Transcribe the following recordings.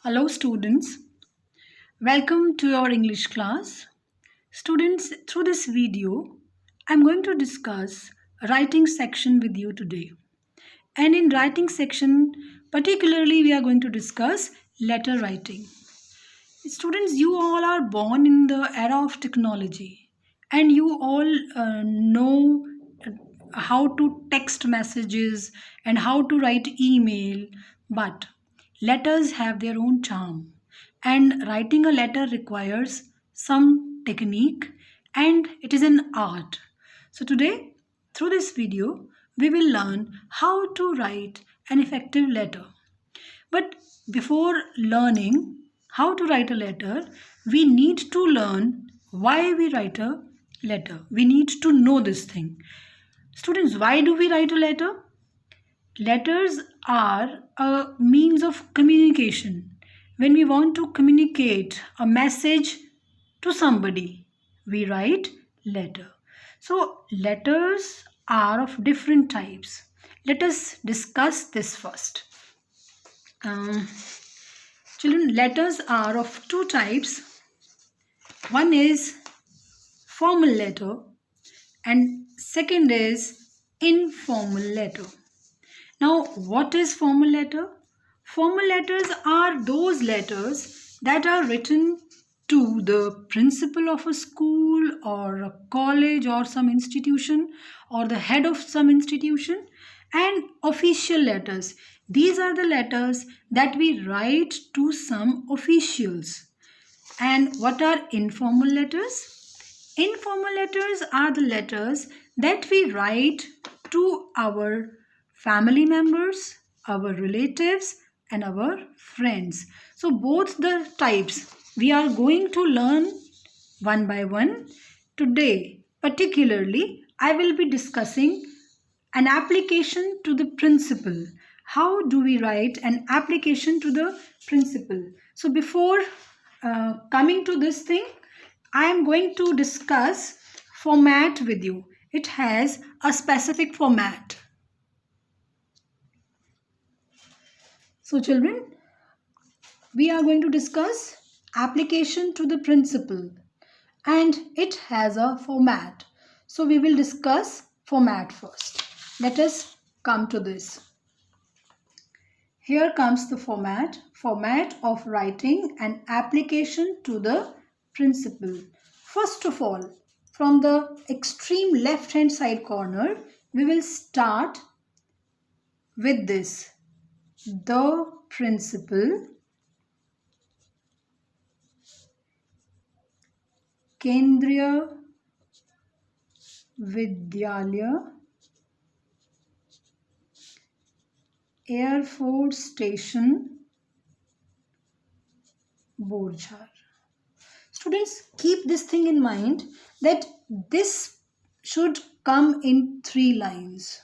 Hello students, welcome to your English class. Students, through this video, I'm going to discuss writing section with you today. And in writing section, particularly we are going to discuss letter writing. Students, you all are born in the era of technology and you all know how to text messages and how to write email, but letters have their own charm, and writing a letter requires some technique and it is an art. So today, through this video, we will learn how to write an effective letter. But before learning how to write a letter, we need to learn why we write a letter. We need to know this thing. Students, why do we write a letter? Letters are a means of communication. When we want to communicate a message to somebody, we write letter. So letters are of different types. Let us discuss this first. Children, letters are of two types. One is formal letter and second is informal letter. Now, what is formal letter? Formal letters are those letters that are written to the principal of a school or a college or some institution or the head of some institution, and official letters. These are the letters that we write to some officials. And what are informal letters? Informal letters are the letters that we write to our family members, our relatives, and our friends. So both the types we are going to learn one by one. Today, particularly, I will be discussing an application to the principal. How do we write an application to the principal? So before coming to this thing, I am going to discuss format with you. It has a specific format. So children, we are going to discuss application to the principal and it has a format. So we will discuss format first. Let us come to this. Here comes the format of writing an application to the principal. First of all, from the extreme left hand side corner, we will start with this. The principal, Kendriya Vidyalaya, Air Force Station, Borjhar. Students, keep this thing in mind that this should come in 3 lines,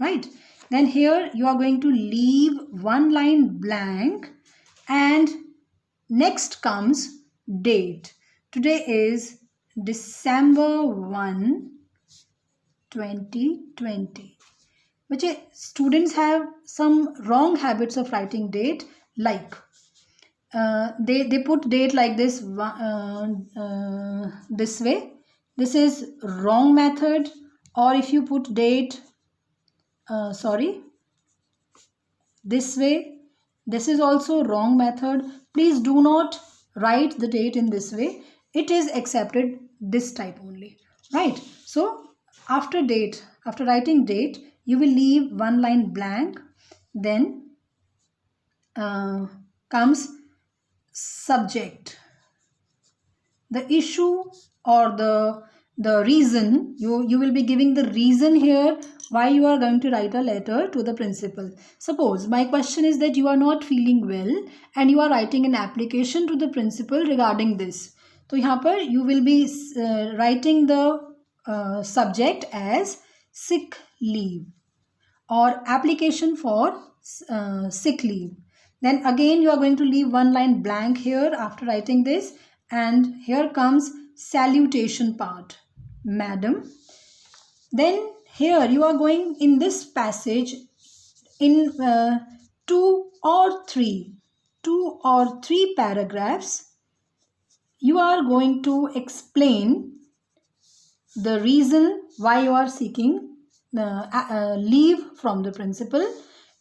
right? Then here you are going to leave 1 line blank and next comes date. Today is December 1, 2020. But students have some wrong habits of writing date, like they put date like this this way. This is wrong method. Or if you put date this way, this is also wrong method. Please do not write the date in this way. It is accepted this type only, right? So after writing date, you will leave 1 line blank. Then comes subject, the issue or the reason. You will be giving the reason here why you are going to write a letter to the principal. Suppose my question is that you are not feeling well and you are writing an application to the principal regarding this. So यहाँ पर you will be writing the subject as sick leave or application for sick leave. Then again you are going to leave 1 line blank here after writing this, and here comes salutation part, madam. Then here you are going in this passage in 2 or 3. 2 or 3 paragraphs, you are going to explain the reason why you are seeking leave from the principal.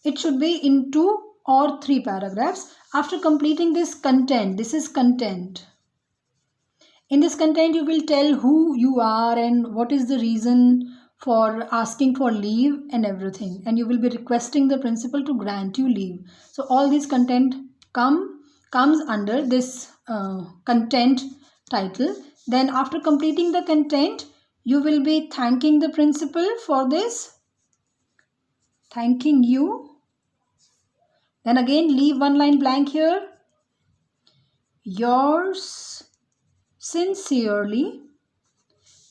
It should be in 2 or 3 paragraphs. After completing this content, this is content. In this content, you will tell who you are and what is the reason for asking for leave and everything. And you will be requesting the principal to grant you leave. So all this content comes under this content title. Then after completing the content, you will be thanking the principal for this. Thanking you. Then again, leave one line blank here. Yours sincerely.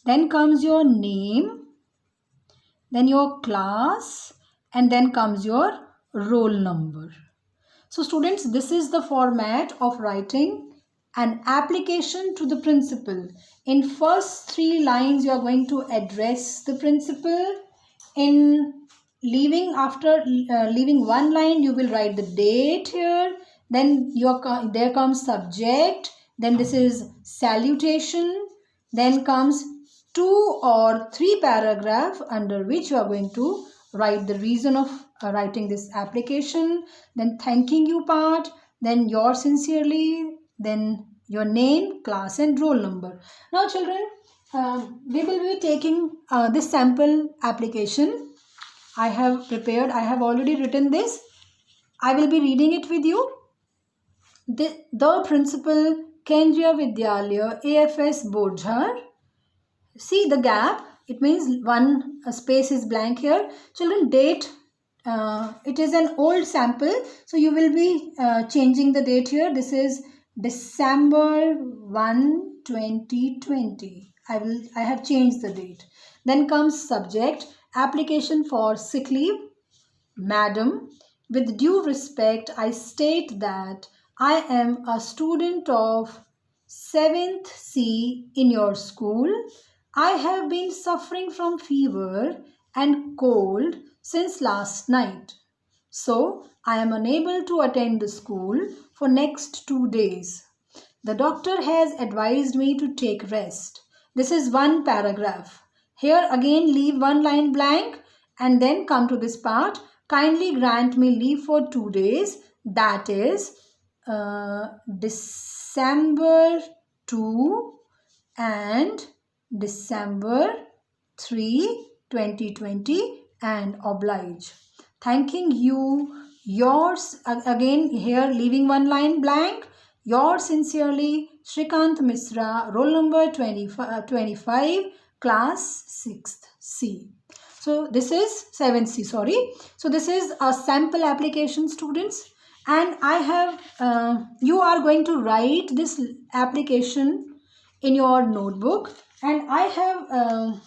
Then comes your name, then your class, and then comes your roll number. So students, this is the format of writing an application to the principal. In first 3 lines, you are going to address the principal. In leaving, after leaving one line, you will write the date here. Then there comes subject. Then this is salutation. Then comes 2 or 3 paragraph under which you are going to write the reason of writing this application. Then thanking you part. Then yours sincerely. Then your name, class and roll number. Now children, we will be taking this sample application. I have prepared. I have already written this. I will be reading it with you. The principal, Kendriya Vidyalaya, AFS Bodhar. See the gap. It means one space is blank here. Children, date. It is an old sample. So you will be changing the date here. This is December 1, 2020. I have changed the date. Then comes subject. Application for sick leave. Madam, with due respect, I state that I am a student of 7th C in your school. I have been suffering from fever and cold since last night. So, I am unable to attend the school for next 2 days. The doctor has advised me to take rest. This is one paragraph. Here again leave one line blank and then come to this part. Kindly grant me leave for 2 days. That is December 2 and December 3, 2020 and oblige. Thanking you. Yours, again here leaving one line blank. Yours sincerely, Shrikant Misra, roll number 25, class 6th C. So this is 7th C, sorry. So this is a sample application, students. And I have, you are going to write this application in your notebook. And I have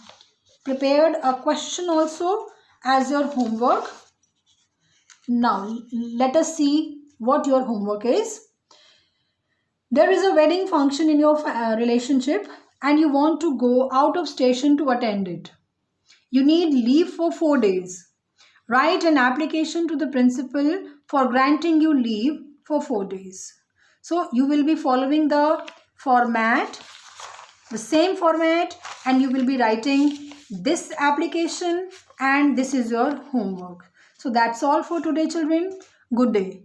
prepared a question also as your homework. Now, let us see what your homework is. There is a wedding function in your relationship and you want to go out of station to attend it. You need leave for 4 days. Write an application to the principal for granting you leave for 4 days. So, you will be following the format, the same format, and you will be writing this application and this is your homework. So, that's all for today, children. Good day.